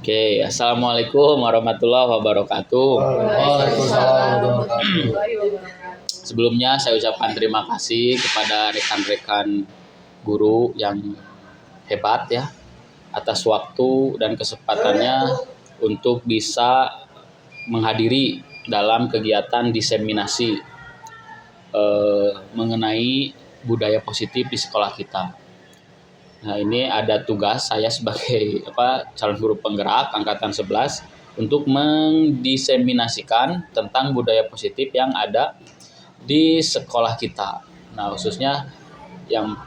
Oke, assalamualaikum warahmatullahi wabarakatuh. Waalaikumsalam warahmatullahi wabarakatuh. Sebelumnya saya ucapkan terima kasih kepada rekan-rekan guru yang hebat ya atas waktu dan kesempatannya untuk bisa menghadiri dalam kegiatan diseminasi mengenai budaya positif di sekolah kita. Nah, ini ada tugas saya sebagai calon guru penggerak angkatan 11 untuk mendiseminasikan tentang budaya positif yang ada di sekolah kita. Nah, khususnya yang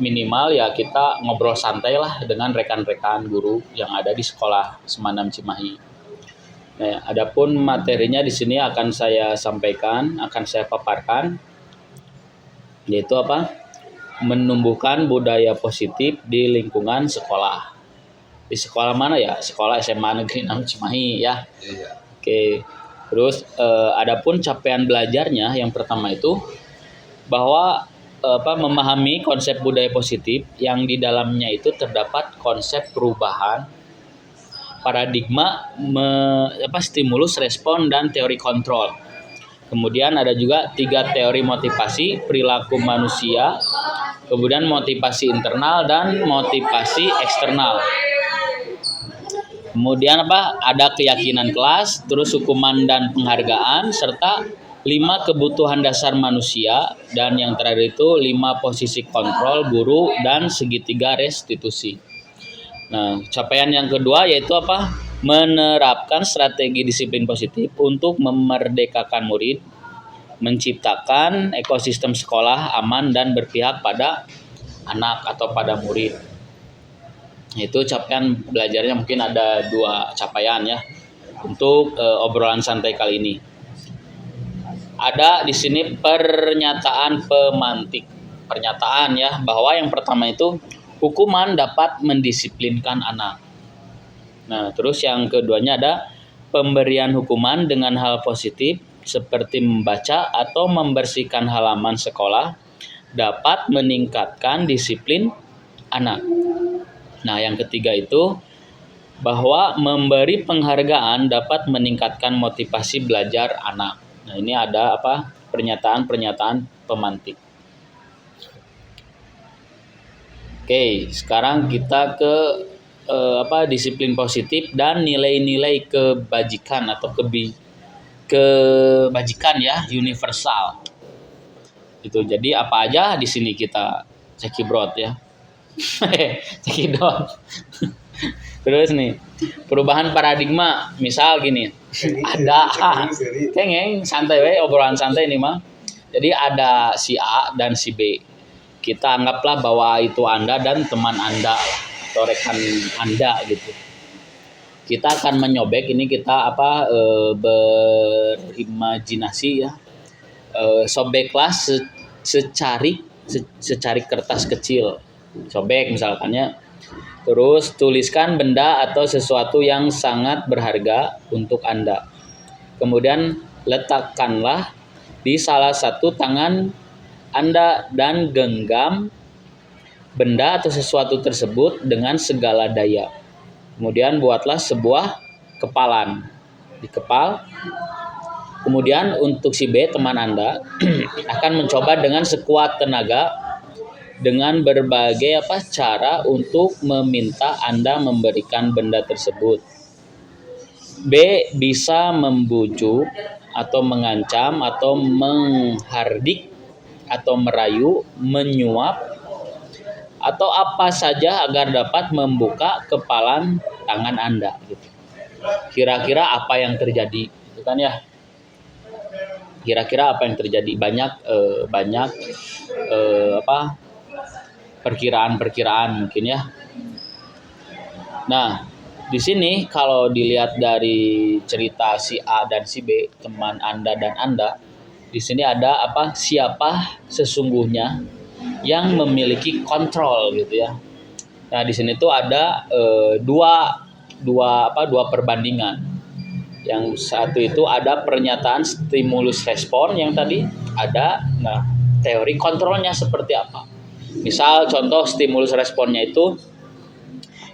minimal ya kita ngobrol santai lah dengan rekan-rekan guru yang ada di sekolah Semanam Cimahi. Nah, adapun materinya di sini akan saya sampaikan, akan saya paparkan, yaitu menumbuhkan budaya positif di lingkungan sekolah. Di sekolah mana ya? Sekolah SMA Negeri 6 Cimahi ya. Iya. Oke. Terus adapun capaian belajarnya yang pertama itu bahwa memahami konsep budaya positif yang di dalamnya itu terdapat konsep perubahan paradigma stimulus respon dan teori kontrol. Kemudian ada juga 3 teori motivasi perilaku manusia, kemudian motivasi internal dan motivasi eksternal. Kemudian ada keyakinan kelas, terus hukuman dan penghargaan, serta 5 kebutuhan dasar manusia, dan yang terakhir itu 5 posisi kontrol guru dan segitiga restitusi. Nah, capaian yang kedua yaitu menerapkan strategi disiplin positif untuk memerdekakan murid, menciptakan ekosistem sekolah aman dan berpihak pada anak atau pada murid. Itu capaian belajarnya, mungkin ada 2 capaian ya untuk obrolan santai kali ini. Ada di sini pernyataan pemantik. Pernyataan ya bahwa yang pertama itu hukuman dapat mendisiplinkan anak. Nah, terus yang keduanya ada pemberian hukuman dengan hal positif seperti membaca atau membersihkan halaman sekolah dapat meningkatkan disiplin anak. Nah, yang ketiga itu bahwa memberi penghargaan dapat meningkatkan motivasi belajar anak. Nah, ini ada pernyataan-pernyataan pemantik. Oke, sekarang kita ke disiplin positif dan nilai-nilai kebajikan atau kebajikan ya, universal. Itu jadi apa aja di sini kita cekibrot ya. Cekidot. Terus nih, perubahan paradigma, misal gini. Ada kengeng santai we, obrolan santai nih mah. Jadi ada si A dan si B. Kita anggaplah bahwa itu Anda dan teman Anda atau rekan Anda gitu. Kita akan menyobek ini, kita berimajinasi ya. Sobeklah secari kertas kecil. Sobek misalkannya. Terus tuliskan benda atau sesuatu yang sangat berharga untuk Anda. Kemudian letakkanlah di salah satu tangan Anda dan genggam benda atau sesuatu tersebut dengan segala daya. Kemudian buatlah sebuah kepalan. Dikepal. Kemudian untuk si B, teman Anda, akan mencoba dengan sekuat tenaga dengan berbagai cara untuk meminta Anda memberikan benda tersebut. B bisa membujuk atau mengancam atau menghardik atau merayu, menyuap, atau apa saja agar dapat membuka kepalan tangan Anda. Gitu. Kira-kira apa yang terjadi? Itu kan ya. Kira-kira apa yang terjadi? Banyak perkiraan-perkiraan mungkin ya. Nah, di sini kalau dilihat dari cerita si A dan si B, teman Anda dan Anda, di sini ada siapa sesungguhnya yang memiliki kontrol gitu ya. Nah, di sini tuh ada dua perbandingan. Yang satu itu ada pernyataan stimulus respon yang tadi ada. Nah, teori kontrolnya seperti apa? Misal contoh stimulus responnya itu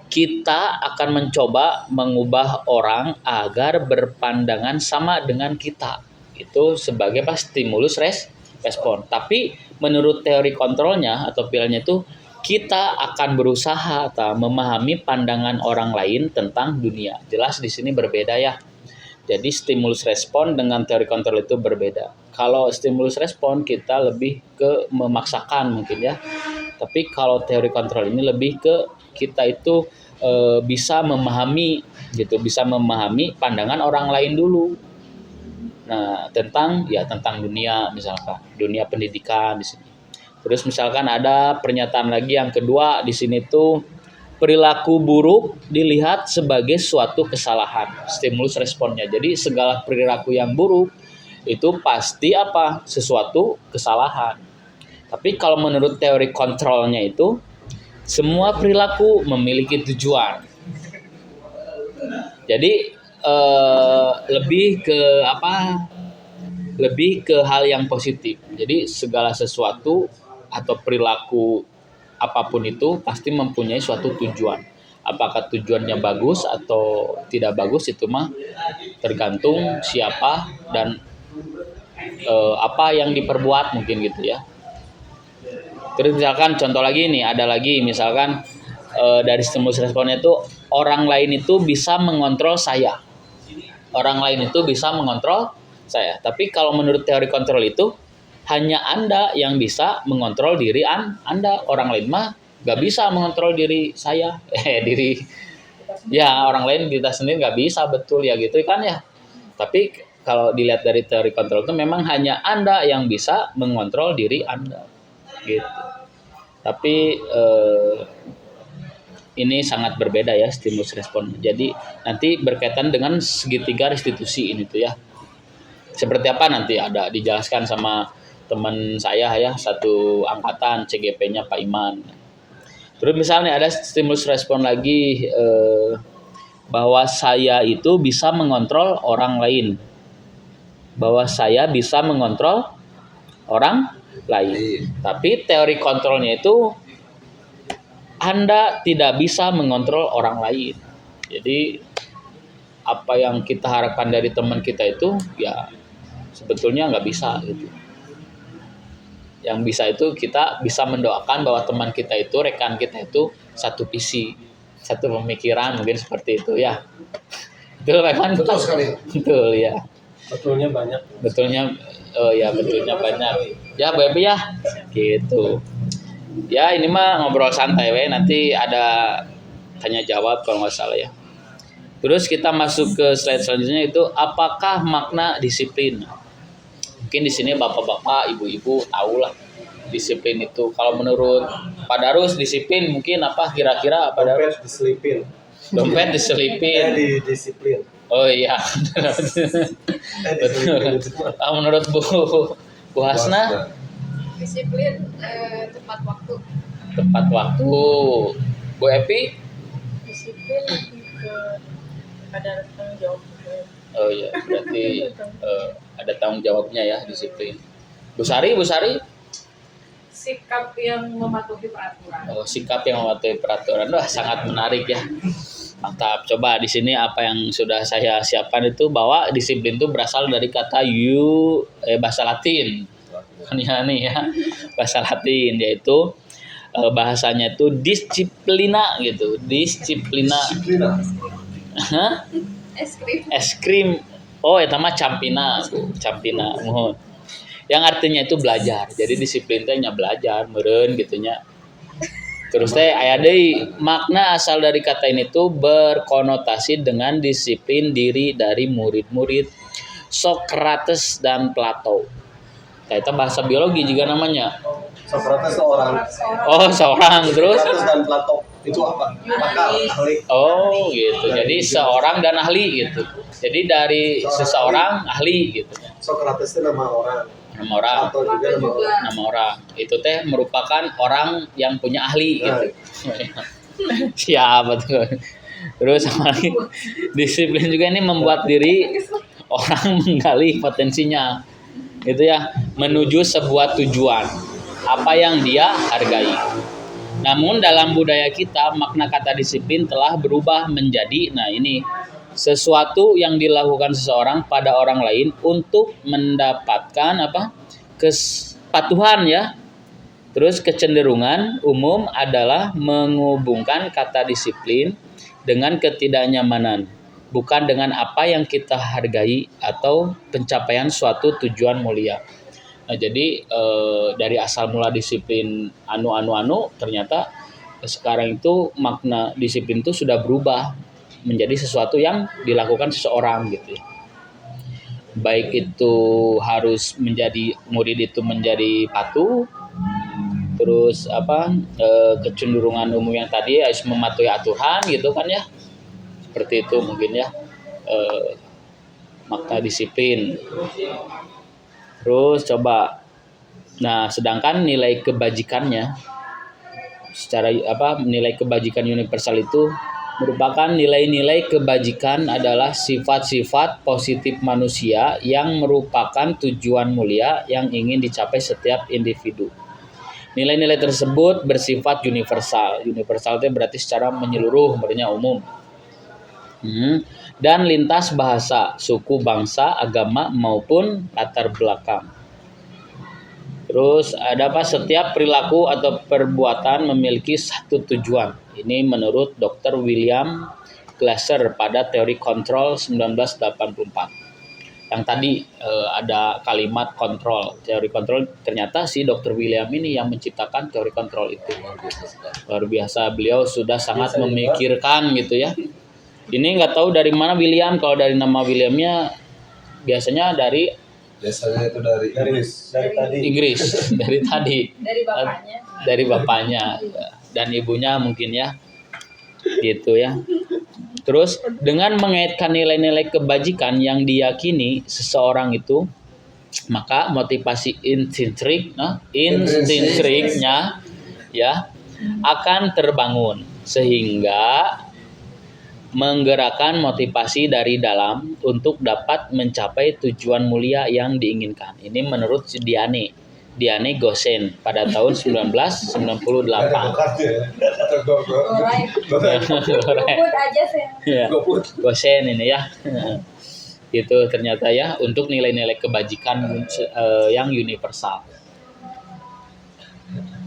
kita akan mencoba mengubah orang agar berpandangan sama dengan kita. Itu sebagai stimulus respon. Tapi menurut teori kontrolnya atau pilnya itu kita akan berusaha memahami pandangan orang lain tentang dunia. Jelas di sini berbeda ya. Jadi stimulus respon dengan teori kontrol itu berbeda. Kalau stimulus respon kita lebih ke memaksakan mungkin ya. Tapi kalau teori kontrol ini lebih ke kita itu bisa memahami gitu, bisa memahami pandangan orang lain dulu. Nah, tentang dunia, misalkan dunia pendidikan di sini. Terus misalkan ada pernyataan lagi yang kedua di sini tuh, perilaku buruk dilihat sebagai suatu kesalahan. Stimulus responnya. Jadi segala perilaku yang buruk itu pasti sesuatu kesalahan. Tapi kalau menurut teori kontrolnya itu semua perilaku memiliki tujuan. Jadi lebih ke hal yang positif. Jadi segala sesuatu atau perilaku apapun itu pasti mempunyai suatu tujuan. Apakah tujuannya bagus atau tidak bagus itu mah tergantung siapa dan apa yang diperbuat mungkin gitu ya. Terus misalkan contoh lagi nih, ada lagi misalkan dari stimulus responnya itu orang lain itu bisa mengontrol saya. Orang lain itu bisa mengontrol saya. Tapi kalau menurut teori kontrol itu hanya Anda yang bisa mengontrol diri Anda. Orang lain mah gak bisa mengontrol diri saya. Orang lain kita sendiri gak bisa, betul ya gitu kan ya. Tapi kalau dilihat dari teori kontrol itu memang hanya Anda yang bisa mengontrol diri Anda. Gitu. Tapi ini sangat berbeda ya stimulus respon. Jadi nanti berkaitan dengan segitiga restitusi ini tuh ya. Seperti apa nanti ada dijelaskan sama teman saya ya, satu angkatan CGP-nya Pak Iman. Terus misalnya ada stimulus respon lagi bahwa saya itu bisa mengontrol orang lain. Bahwa saya bisa mengontrol orang lain. Tapi teori kontrolnya itu Anda tidak bisa mengontrol orang lain. Jadi apa yang kita harapkan dari teman kita itu ya sebetulnya nggak bisa gitu. Yang bisa itu kita bisa mendoakan bahwa teman kita itu, rekan kita itu satu visi, satu pemikiran mungkin seperti itu ya. Betul memang. Betul sekali. Betul ya. Betulnya banyak. Betulnya banyak. Ya Baby ya gitu. Ya ini mah ngobrol santai nanti ada tanya jawab kalau nggak salah ya. Terus kita masuk ke slide selanjutnya itu apakah makna disiplin. Mungkin di sini bapak-bapak, ibu-ibu tahu lah disiplin itu. Kalau menurut Pak Darus disiplin mungkin apa kira-kira Pak Darus? Dompet diselipin. Disiplin. Oh iya. Betul. Menurut Bu Hasna? Disiplin tepat waktu. Tepat waktu. Bu Epi? Disiplin ada tanggung jawab. Oh iya, berarti ada tanggung jawabnya ya disiplin. Bu Sari? Sikap yang mematuhi peraturan. Oh, sikap yang mematuhi peraturan. Wah, sangat menarik ya. Mantap. Coba di sini apa yang sudah saya siapkan itu bahwa disiplin itu berasal dari kata bahasa Latin. Ya, bahasa Latin yaitu bahasanya itu disiplina gitu. Disiplina. Hah? Es krim. Oh, eta mah campina. Mohon. Yang artinya itu belajar. Jadi disiplin teh nya belajar, meureun gitu nya. Terus teh aya deui makna asal dari kata ini tuh berkonotasi dengan disiplin diri dari murid-murid Socrates dan Plato. Itu bahasa biologi juga namanya. Socrates seorang. Oh, seorang terus. Socrates dan Plato itu apa? Pakar, ahli. Oh, gitu. Jadi seorang dan ahli gitu. Jadi dari seseorang ahli gitu. Socrates itu nama orang. Nama orang. Plato juga nama orang. Nama orang. Itu teh merupakan orang yang punya ahli gitu. Siapa tuh? Terus sama lagi disiplin juga ini membuat diri orang menggali potensinya. Gitu ya, menuju sebuah tujuan apa yang dia hargai. Namun dalam budaya kita makna kata disiplin telah berubah menjadi, nah ini, sesuatu yang dilakukan seseorang pada orang lain untuk mendapatkan apa? Kepatuhan ya. Terus kecenderungan umum adalah menghubungkan kata disiplin dengan ketidaknyamanan, bukan dengan apa yang kita hargai atau pencapaian suatu tujuan mulia. Nah, jadi dari asal mula disiplin anu ternyata sekarang itu makna disiplin itu sudah berubah menjadi sesuatu yang dilakukan seseorang gitu ya. Baik itu harus menjadi murid itu menjadi patuh, terus kecenderungan umum yang tadi harus mematuhi aturan gitu kan ya, seperti itu mungkin ya, makna disiplin. Terus coba, nah sedangkan nilai kebajikannya secara nilai kebajikan universal itu merupakan nilai-nilai kebajikan adalah sifat-sifat positif manusia yang merupakan tujuan mulia yang ingin dicapai setiap individu. Nilai-nilai tersebut bersifat universal. Universal itu berarti secara menyeluruh, maksudnya umum. Dan lintas bahasa, suku, bangsa, agama maupun latar belakang. Terus ada apa? Setiap perilaku atau perbuatan memiliki satu tujuan. Ini menurut Dr. William Glasser pada teori kontrol 1984. Yang tadi ada kalimat kontrol, teori kontrol, ternyata si Dr. William ini yang menciptakan teori kontrol itu. Luar biasa, beliau sudah sangat memikirkan gitu ya. Ini nggak tahu dari mana William, kalau dari nama Williamnya biasanya biasanya itu dari Inggris, dari tadi. Dari bapaknya dan ibunya mungkin ya. Gitu ya. Terus dengan mengaitkan nilai-nilai kebajikan yang diyakini seseorang itu, maka motivasi intrinsiknya ya akan terbangun sehingga menggerakkan motivasi dari dalam untuk dapat mencapai tujuan mulia yang diinginkan. Ini menurut Diane Gosen pada tahun 1998. Gosen ini ya. Itu ternyata ya untuk nilai-nilai kebajikan yang universal.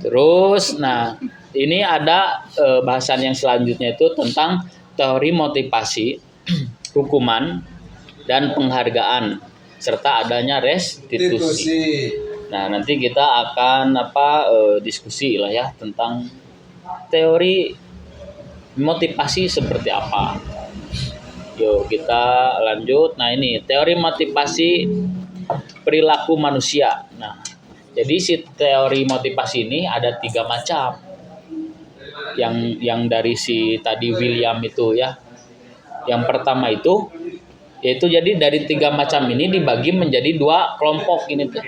Terus nah, ini ada bahasan yang selanjutnya itu tentang teori motivasi, hukuman dan penghargaan serta adanya restitusi. Nah, nanti kita akan diskusi lah ya tentang teori motivasi seperti apa. Yuk kita lanjut. Nah, ini teori motivasi perilaku manusia. Nah, jadi si teori motivasi ini ada 3 macam. Yang dari si tadi William itu ya. Yang pertama itu yaitu jadi dari 3 macam ini dibagi menjadi 2 kelompok ini tuh.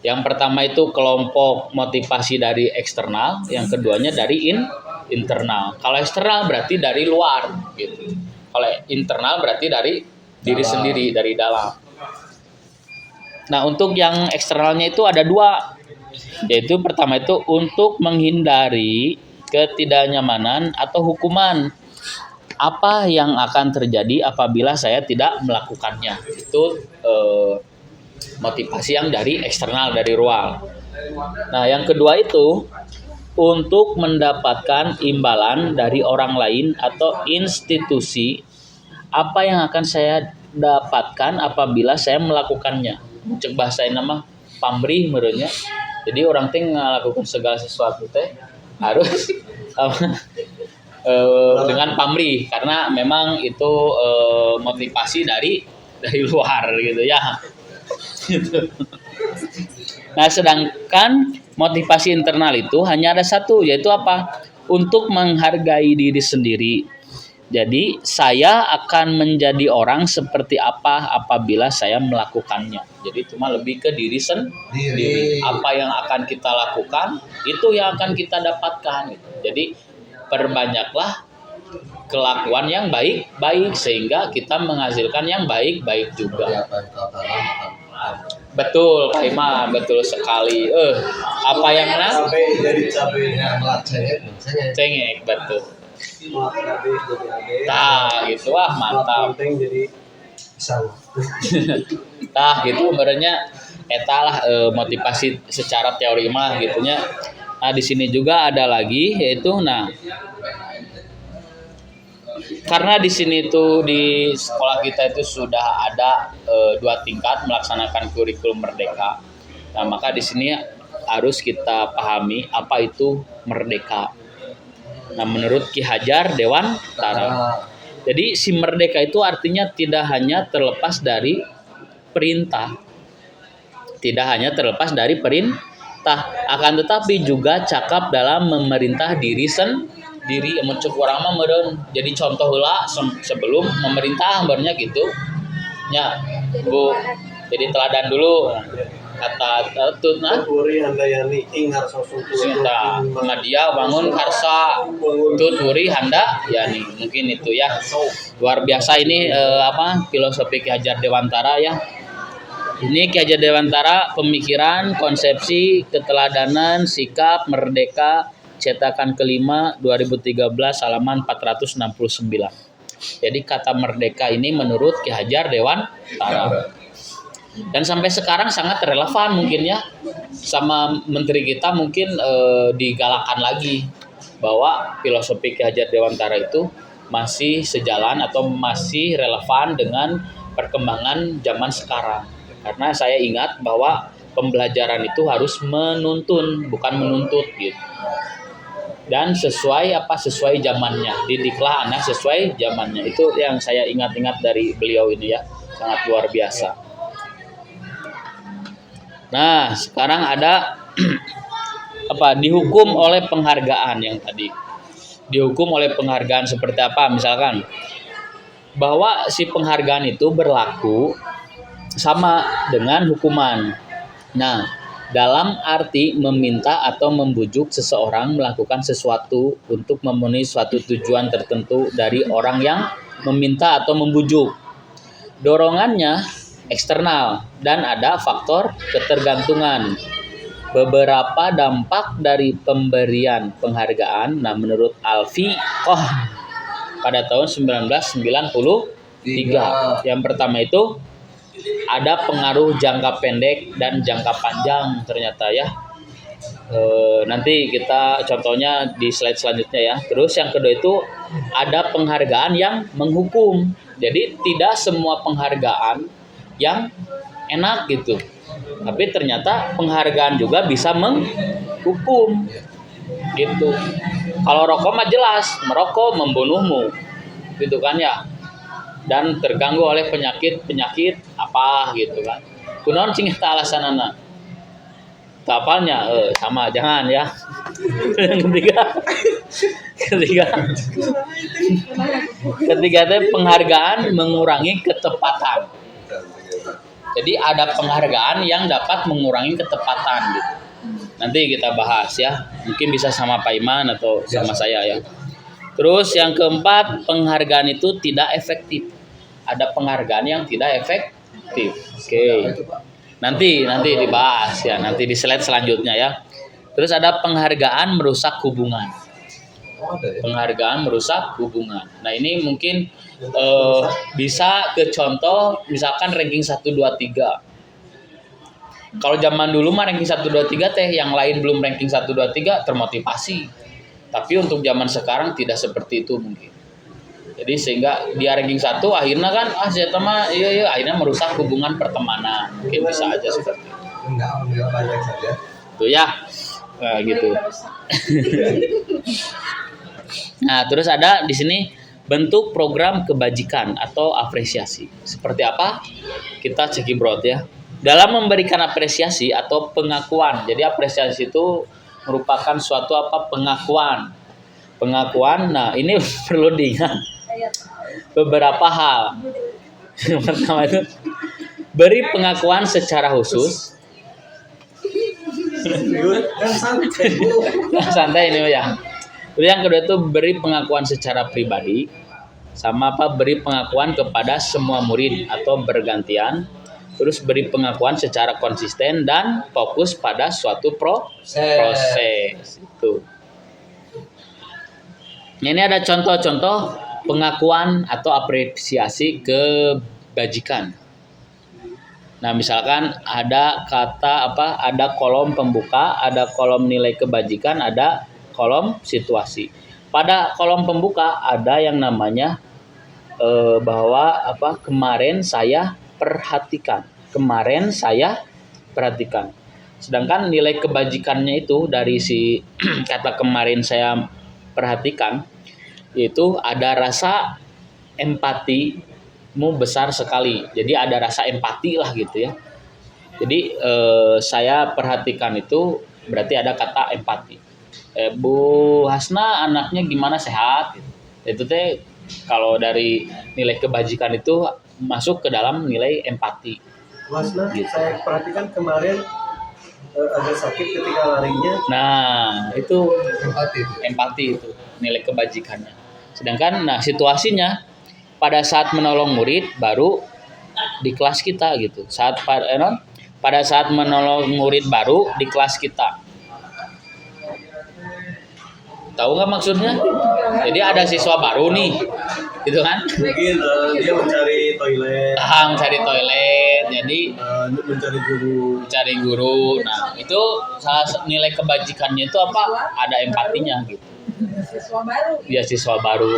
Yang pertama itu kelompok motivasi dari eksternal, yang keduanya dari internal. Kalau eksternal berarti dari luar gitu. Kalau internal berarti dari diri sendiri, dari dalam. Nah, untuk yang eksternalnya itu ada 2. Yaitu pertama itu untuk menghindari ketidaknyamanan atau hukuman. Apa yang akan terjadi apabila saya tidak melakukannya? Itu motivasi yang dari eksternal, dari luar. Nah, yang kedua itu untuk mendapatkan imbalan dari orang lain atau institusi. Apa yang akan saya dapatkan apabila saya melakukannya? Cek bahasa nama pamrih menurutnya. Jadi orang teh melakukan segala sesuatu teh harus dengan pamrih, karena memang itu motivasi dari luar gitu ya. Nah, sedangkan motivasi internal itu hanya ada satu, yaitu apa? Untuk menghargai diri sendiri. Jadi saya akan menjadi orang seperti apa apabila saya melakukannya. Jadi cuma lebih ke diri sendiri. Apa yang akan kita lakukan itu yang akan kita dapatkan. Jadi perbanyaklah kelakuan yang baik-baik sehingga kita menghasilkan yang baik-baik juga. Betul, Pak Ima, betul sekali. Apa yang mana? Cabai jadi cabainya. Melacanya Cengek, betul. Cabai jadi ade. Tah, gitu wah mantap. Penting jadi pisang. Tah, gitu sebenarnya eta lah motivasi secara teori mah gitunya. Nah, di sini juga ada lagi yaitu karena di sini tuh di sekolah kita itu sudah ada 2 tingkat melaksanakan kurikulum merdeka. Nah, maka di sini harus kita pahami apa itu merdeka. Nah, menurut Ki Hajar Dewantara, jadi si merdeka itu artinya tidak hanya terlepas dari perintah. Tidak hanya terlepas dari perintah, akan tetapi juga cakap dalam memerintah diri sendiri. Muncul orang mah meureun jadi contoh heula sebelum memerintah barunya gitu. Ya, Bu. Jadi teladan dulu. Kata tutna Puri handayani ing harsa Sinta Nadia bangun harsa tuturi handa ya nih mungkin itu ya luar biasa ini filosofi Ki Hajar Dewantara ya. Ini Ki Hajar Dewantara pemikiran, konsepsi, keteladanan, sikap, merdeka, cetakan kelima 2013 halaman 469. Jadi kata merdeka ini menurut Ki Hajar Dewantara. Dan sampai sekarang sangat relevan mungkin ya. Sama menteri kita mungkin digalakan lagi bahwa filosofi Ki Hajar Dewantara itu masih sejalan atau masih relevan dengan perkembangan zaman sekarang. Karena saya ingat bahwa pembelajaran itu harus menuntun, bukan menuntut gitu. Dan sesuai zamannya. Didiklah anak sesuai zamannya. Itu yang saya ingat-ingat dari beliau ini ya. Sangat luar biasa. Nah, sekarang ada dihukum oleh penghargaan yang tadi. Dihukum oleh penghargaan seperti apa? Misalkan bahwa si penghargaan itu berlaku sama dengan hukuman. Nah, dalam arti meminta atau membujuk seseorang melakukan sesuatu untuk memenuhi suatu tujuan tertentu dari orang yang meminta atau membujuk. Dorongannya eksternal dan ada faktor ketergantungan. Beberapa dampak dari pemberian penghargaan, menurut Alfi Koh pada tahun 1993. Yang pertama itu ada pengaruh jangka pendek dan jangka panjang ternyata ya. Nanti kita contohnya di slide selanjutnya ya. Terus yang kedua itu ada penghargaan yang menghukum. Jadi tidak semua penghargaan yang enak gitu. Tapi ternyata penghargaan juga bisa menghukum gitu. Kalau rokok mah jelas, merokok membunuhmu. Gitu kan ya. Dan terganggu oleh penyakit apa gitu kan. Kunaon cing eta alasanana? Tapalnya sama jangan ya. Yang ketiga penghargaan mengurangi ketepatan. Jadi ada penghargaan yang dapat mengurangi ketepatan gitu. Nanti kita bahas ya. Mungkin bisa sama Pak Iman atau sama saya ya. Terus yang keempat, penghargaan itu tidak efektif. Ada penghargaan yang tidak efektif. Oke. Nanti dibahas ya, nanti di slide selanjutnya ya. Terus ada penghargaan merusak hubungan. Penghargaan merusak hubungan. Nah, ini mungkin bisa ke contoh misalkan ranking 1 2 3. Kalau zaman dulu mah ranking 1 2 3 teh yang lain belum ranking 1 2 3 termotivasi. Tapi untuk zaman sekarang tidak seperti itu mungkin. Jadi sehingga dia ranking 1 akhirnya kan saya mah iya akhirnya merusak hubungan pertemanan. Mungkin bisa aja seperti itu. Enggak banyak saja. Tuh ya. Nah, gitu. Nah, terus ada di sini bentuk program kebajikan atau apresiasi. Seperti apa? Kita cekibrot ya. Dalam memberikan apresiasi atau pengakuan. Jadi apresiasi itu merupakan suatu pengakuan. Pengakuan. Nah, ini perlu diingat beberapa hal. Yang pertama itu beri pengakuan secara khusus. Santai ini ya. Terus yang kedua itu beri pengakuan secara pribadi. Sama beri pengakuan kepada semua murid atau bergantian. terus beri pengakuan secara konsisten dan fokus pada suatu proses itu. Ini ada contoh-contoh pengakuan atau apresiasi kebajikan. Nah, misalkan ada kata apa? Ada kolom pembuka, ada kolom nilai kebajikan, ada kolom situasi. Pada kolom pembuka ada yang namanya bahwa apa? Kemarin saya perhatikan. Kemarin saya perhatikan. Sedangkan nilai kebajikannya itu dari si kata kemarin saya perhatikan, yaitu ada rasa empatimu besar sekali. Jadi ada rasa empati lah gitu ya. Jadi saya perhatikan itu berarti ada kata empati. Bu Hasna anaknya gimana, sehat? Itu teh kalau dari nilai kebajikan itu masuk ke dalam nilai empati. Wasna, Gitu. saya perhatikan kemarin agak sakit ketika larinya. Nah, itu Empati itu. empati itu nilai kebajikannya. Sedangkan nah situasinya pada saat menolong murid baru di kelas kita gitu. Pada saat menolong murid baru di kelas kita. Tahu nggak maksudnya? Jadi ada siswa baru nih, gitu kan? Mungkin dia mencari toilet, Cari toilet, jadi mencari guru. cari guru. Nah, itu nilai kebajikannya itu apa? Ada empatinya gitu. Siswa baru. Dia siswa baru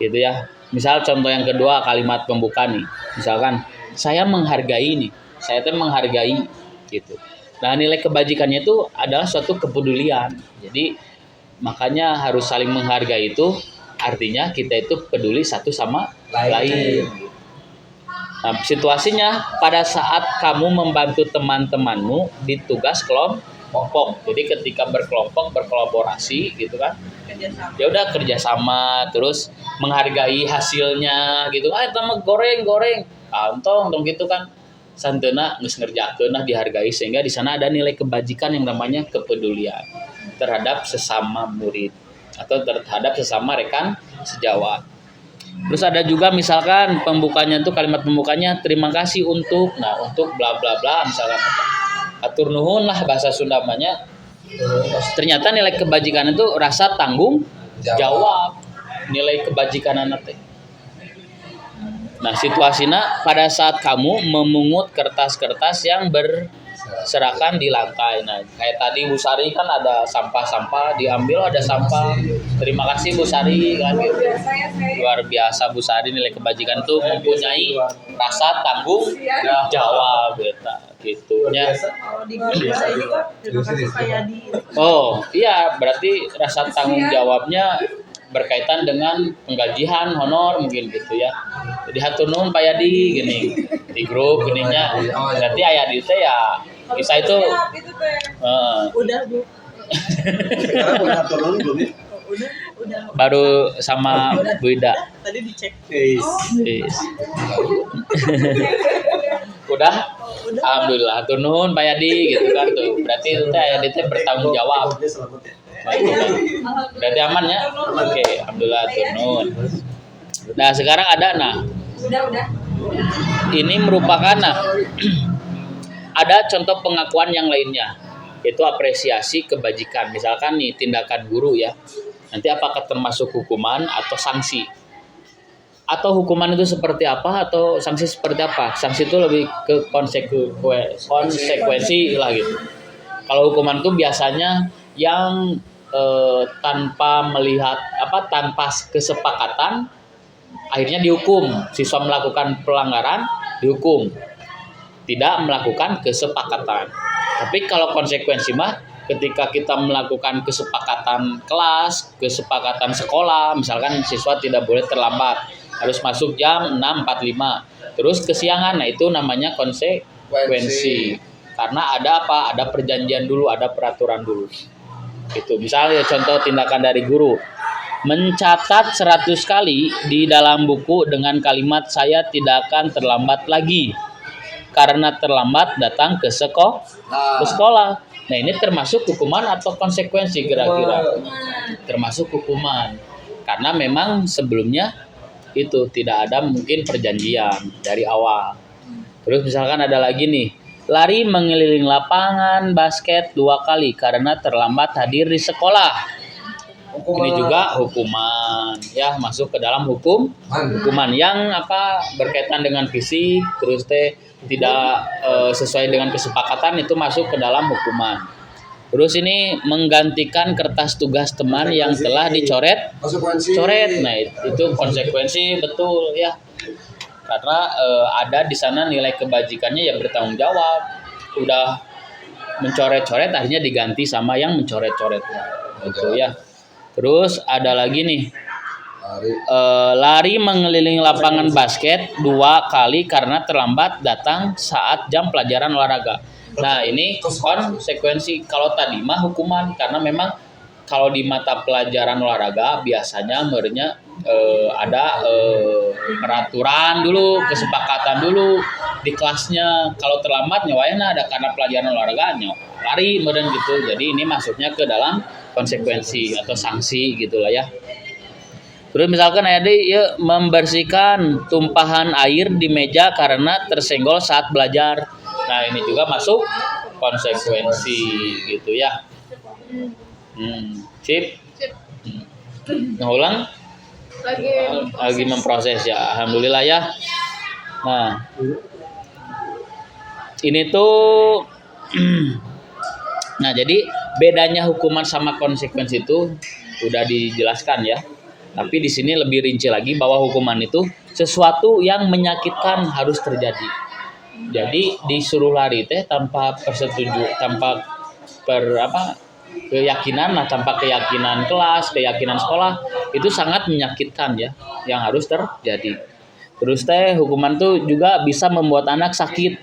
gitu ya. Misal contoh yang kedua, kalimat pembuka nih, misalkan saya menghargai nih, saya tuh menghargai gitu. Nah, nilai kebajikannya itu adalah suatu kepedulian. Jadi makanya harus saling menghargai itu artinya kita itu peduli satu sama lain. Nah, situasinya pada saat kamu membantu teman-temanmu di tugas kelompok. Jadi ketika berkolaborasi gitu kan. Ya udah kerjasama, terus menghargai hasilnya gitu. Tama goreng. Antong dong gitu kan. Santena geus ngerjakeun nah dihargai, sehingga di sana ada nilai kebajikan yang namanya kepedulian terhadap sesama murid atau terhadap sesama rekan sejawat. Terus ada juga misalkan pembukanya tuh kalimat pembukanya terima kasih untuk bla bla bla, misalkan atur nuhun lah bahasa Sunda namanya. Ternyata nilai kebajikan itu rasa tanggung jawab, nilai kebajikan anak teh. Nah, situasinya pada saat kamu memungut kertas-kertas yang berserakan di lantai. Nah, kayak tadi Bu Sari kan ada sampah-sampah, diambil ada sampah. Terima kasih Bu Sari kan gitu. Luar biasa Bu Sari, nilai kebajikan itu mempunyai rasa tanggung jawab gitu ya. Kalau di grup saya ini kok terima kasih Pak Yadi. Oh, iya, berarti rasa tanggung jawabnya berkaitan dengan penggajian, honor mungkin gitu ya. Jadi hatur nuhun Pak Yadi gini di grup gininya. Berarti aya di teh ya kita itu Siap, itu teh. Udah Bu. Sekarang udah turun belum ya? Udah. baru sama Bu Ida. Tadi dicek. Yes. Yes. Udah? Alhamdulillah hatur nuhun Pak Yadi gitu kan tuh. Berarti itu teh aya di teh bertanggung jawab. Dia selamat ya. Berarti aman ya? Oke, alhamdulillah hatur nuhun. Nah, sekarang ada Udah. ini merupakan ada contoh pengakuan yang lainnya, yaitu apresiasi kebajikan. Misalkan nih tindakan guru ya, nanti apakah termasuk hukuman atau sanksi, atau hukuman itu seperti apa atau sanksi seperti apa. Sanksi itu lebih ke konsekuensi lah gitu. Kalau hukuman itu biasanya yang tanpa melihat tanpa kesepakatan akhirnya dihukum. Siswa melakukan pelanggaran dihukum, tidak melakukan kesepakatan. Tapi kalau konsekuensi mah ketika kita melakukan kesepakatan kelas, kesepakatan sekolah, misalkan siswa tidak boleh terlambat, harus masuk jam 6.45, terus kesiangan, nah itu namanya konsekuensi. Karena ada ada perjanjian dulu, ada peraturan dulu. Itu misalnya contoh tindakan dari guru, mencatat 100 kali di dalam buku dengan kalimat saya tidak akan terlambat lagi. Karena terlambat datang ke sekolah. Nah, ini termasuk hukuman atau konsekuensi kira-kira? Termasuk hukuman. Karena memang sebelumnya itu tidak ada mungkin perjanjian dari awal. Terus misalkan ada lagi nih, lari mengeliling lapangan basket 2 kali karena terlambat hadir di sekolah. Ini juga hukuman, ya masuk ke dalam hukuman yang berkaitan dengan fisik, terus tidak sesuai dengan kesepakatan itu masuk ke dalam hukuman. Terus ini menggantikan kertas tugas teman yang telah dicoret. Nah itu konsekuensi betul ya. Karena ada di sana nilai kebajikannya ya bertanggung jawab. Udah mencoret-coret akhirnya diganti sama yang mencoret-coret. Gitu ya. Terus ada lagi nih. Lari mengelilingi lapangan basket 2 kali karena terlambat datang saat jam pelajaran olahraga. Nah ini konsekuensi. Kalau tadi mah hukuman karena memang kalau di mata pelajaran olahraga biasanya ada peraturan dulu, kesepakatan dulu di kelasnya. Kalau terlambat nyawanya ada karena pelajaran olahraga lari meureun gitu. Jadi ini masuknya ke dalam konsekuensi atau sanksi gitulah ya. Terus misalkan ada ya membersihkan tumpahan air di meja karena tersenggol saat belajar. Nah ini juga masuk konsekuensi gitu ya. Sip. Ulang. Lagi memproses ya. Alhamdulillah ya. Nah ini tuh. Nah jadi bedanya hukuman sama konsekuensi itu udah dijelaskan ya. Tapi di sini lebih rinci lagi bahwa hukuman itu sesuatu yang menyakitkan harus terjadi. Jadi disuruh lari tanpa keyakinan tanpa keyakinan kelas, keyakinan sekolah itu sangat menyakitkan ya, yang harus terjadi. Terus hukuman itu juga bisa membuat anak sakit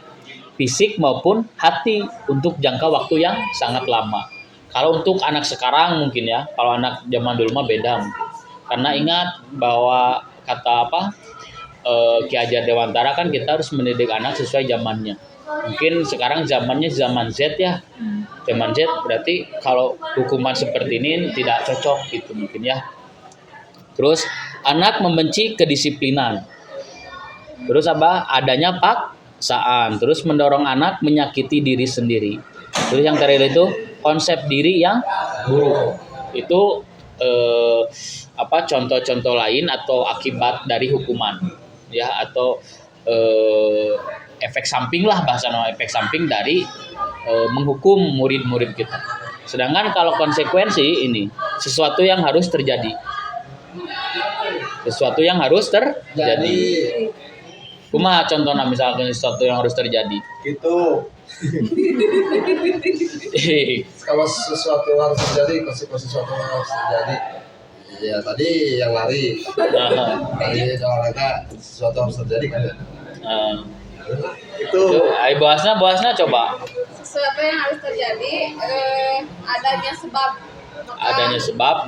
fisik maupun hati untuk jangka waktu yang sangat lama. Kalau untuk anak sekarang mungkin ya, kalau anak zaman dulu mah beda mungkin. Karena ingat bahwa kata Ki Hajar Dewantara kan kita harus mendidik anak sesuai zamannya. Mungkin sekarang zamannya zaman Z ya. Zaman Z berarti kalau hukuman seperti ini tidak cocok gitu mungkin ya. Terus anak membenci kedisiplinan. Terus adanya paksaan. Terus mendorong anak menyakiti diri sendiri. Terus yang terakhir itu konsep diri yang buruk. Itu contoh-contoh lain atau akibat dari hukuman ya, atau efek samping lah, bahasa nama efek samping dari menghukum murid-murid kita. Sedangkan kalau konsekuensi ini sesuatu yang harus terjadi. Sesuatu yang harus terjadi. Kumaha contohnya misalkan sesuatu yang harus terjadi. Gitu. Kalau sesuatu harus terjadi, konsekuensi sesuatu harus terjadi. Ya tadi yang lari, lari olahraga sesuatu harus terjadi kan ya. Itu bahasnya coba. Sesuatu yang harus terjadi adanya sebab.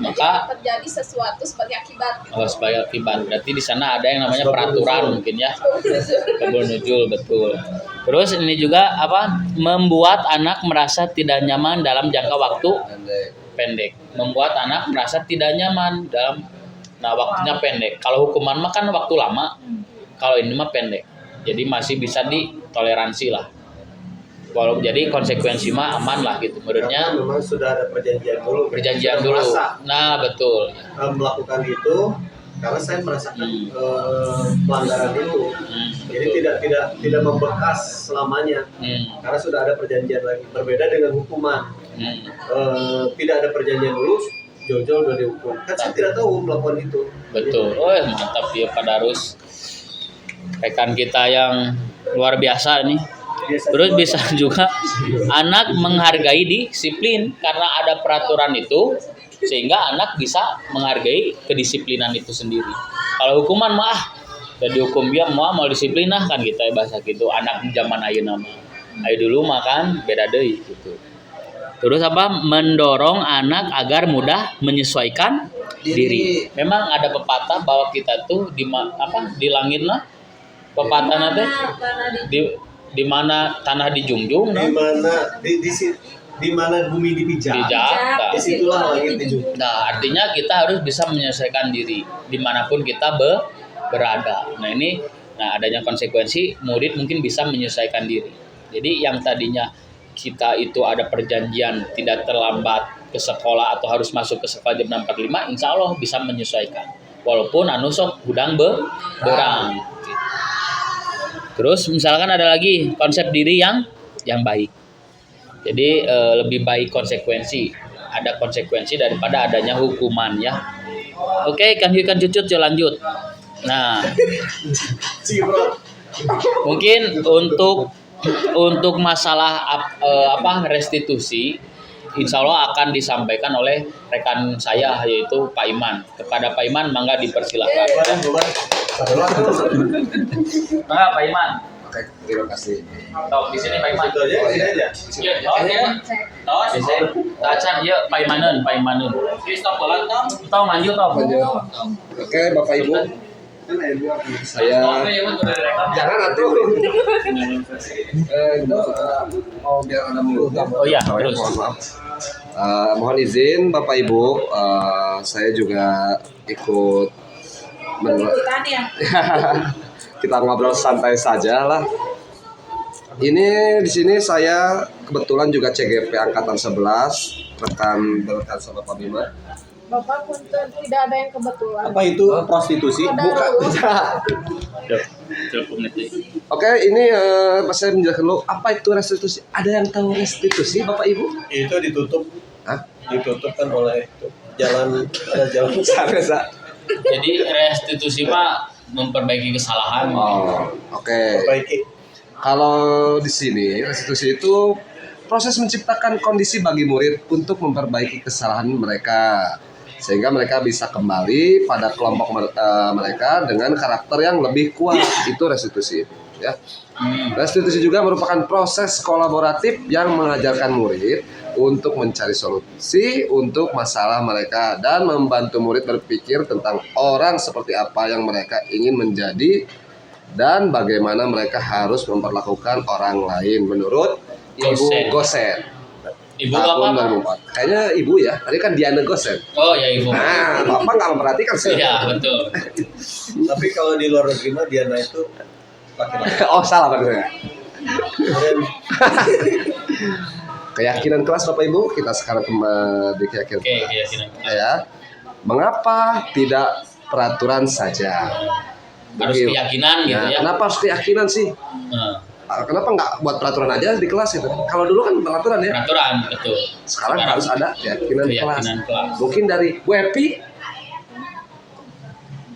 Maka terjadi sesuatu sebagai akibat. Sebagai akibat. Berarti di sana ada yang namanya peraturan mungkin ya. Sebab nuzul betul. Terus ini juga membuat anak merasa tidak nyaman dalam jangka waktu pendek. Membuat anak merasa tidak nyaman dalam waktunya pendek. Kalau hukuman mah kan waktu lama. Kalau ini mah pendek. Jadi masih bisa ditoleransi lah. Jadi konsekuensi mah aman lah gitu. Menurutnya memang sudah ada perjanjian dulu. Nah betul. Melakukan itu karena saya merasakan pelanggaran itu. Jadi tidak membekas selamanya. Karena sudah ada perjanjian lagi. Berbeda dengan hukuman. Tidak ada perjanjian dulu, jauh-jauh udah dihukum. Kan saya tidak tahu melakukan itu. Betul. Mantap ya Pak Darus. Rekan kita yang luar biasa nih. Terus bisa juga anak menghargai disiplin karena ada peraturan itu, sehingga anak bisa menghargai kedisiplinan itu sendiri. Kalau hukuman mah udah dihukum dia mau disiplin kan kita bahasa gitu. Anak zaman ayeuna mah. Ayo dulu makan beda deui gitu. Terus mendorong anak agar mudah menyesuaikan diri. Memang ada pepatah bahwa kita tuh di langit lah. Pepatah di mana tanah dijunjung, di mana bumi dipijak, disitulah langit dijunjung. Nah, artinya kita harus bisa menyelesaikan diri dimanapun kita berada. Nah ini Nah, adanya konsekuensi, murid mungkin bisa menyesuaikan diri. Jadi yang tadinya kita itu ada perjanjian tidak terlambat ke sekolah atau harus masuk ke sekolah jam 6.45, insya Allah bisa menyesuaikan. Walaupun anu sok gudang berang. Terus misalkan ada lagi konsep diri yang baik. Jadi lebih baik konsekuensi. Ada konsekuensi daripada adanya hukuman ya. Oke, kan Cucut yuk lanjut. Nah, mungkin untuk masalah restitusi, insya Allah akan disampaikan oleh rekan saya yaitu Pak Iman. Kepada Pak Iman, mangga dipersilakan. Mangga Pak Iman. Oke, terima kasih. Tahu di sini Pak Iman. Itu aja, ini aja. Iya, tahu di sini. Tacan ya Pak Imanun. Stop bolan tahu lanjut tahu. Oke, Bapak Ibu. Saya jangan atuh. Itu mau biar ada mulut. Oh iya, terus. Mohon izin Bapak Ibu, saya juga ikut kita ngobrol santai saja lah. Ini di sini saya kebetulan juga CGP angkatan 11, rekan sama Pak Bima. Bapak punten tidak ada yang kebetulan. Apa itu prostitusi? Bukan. Oke, ini saya menjelaskan dulu apa itu restitusi. Ada yang tahu restitusi, Bapak Ibu? Itu ditutup. Hah? Ditutup kan oleh jalan besar. Jadi restitusi Pak memperbaiki kesalahan. Oh, oke. Perbaiki. Kalau di sini restitusi itu proses menciptakan kondisi bagi murid untuk memperbaiki kesalahan mereka sehingga mereka bisa kembali pada kelompok mereka dengan karakter yang lebih kuat. Itu restitusi ya. Restitusi juga merupakan proses kolaboratif yang mengajarkan murid untuk mencari solusi untuk masalah mereka dan membantu murid berpikir tentang orang seperti apa yang mereka ingin menjadi dan bagaimana mereka harus memperlakukan orang lain menurut Ibu Gosen. Ibu tahun apa? 2004. Kayaknya ibu ya. Tadi kan Diana Gosen. Oh ya ibu. Nah, Bapak nggak memperhatikan sih. Iya betul. Tapi kalau di luar negeri mah Diana itu laki-laki. Oh salah maksudnya. Dan Keyakinan kelas Bapak Ibu kita sekarang di keyakinan. Oke, keyakinan. Ya. Mengapa tidak peraturan saja? Harus keyakinan gitu ya. Kenapa harus keyakinan sih? Kenapa nggak buat peraturan aja di kelas gitu? Kalau dulu kan peraturan ya. Peraturan betul. Sekarang harus ada keyakinan kelas. Kelas. Mungkin dari Bu Epi,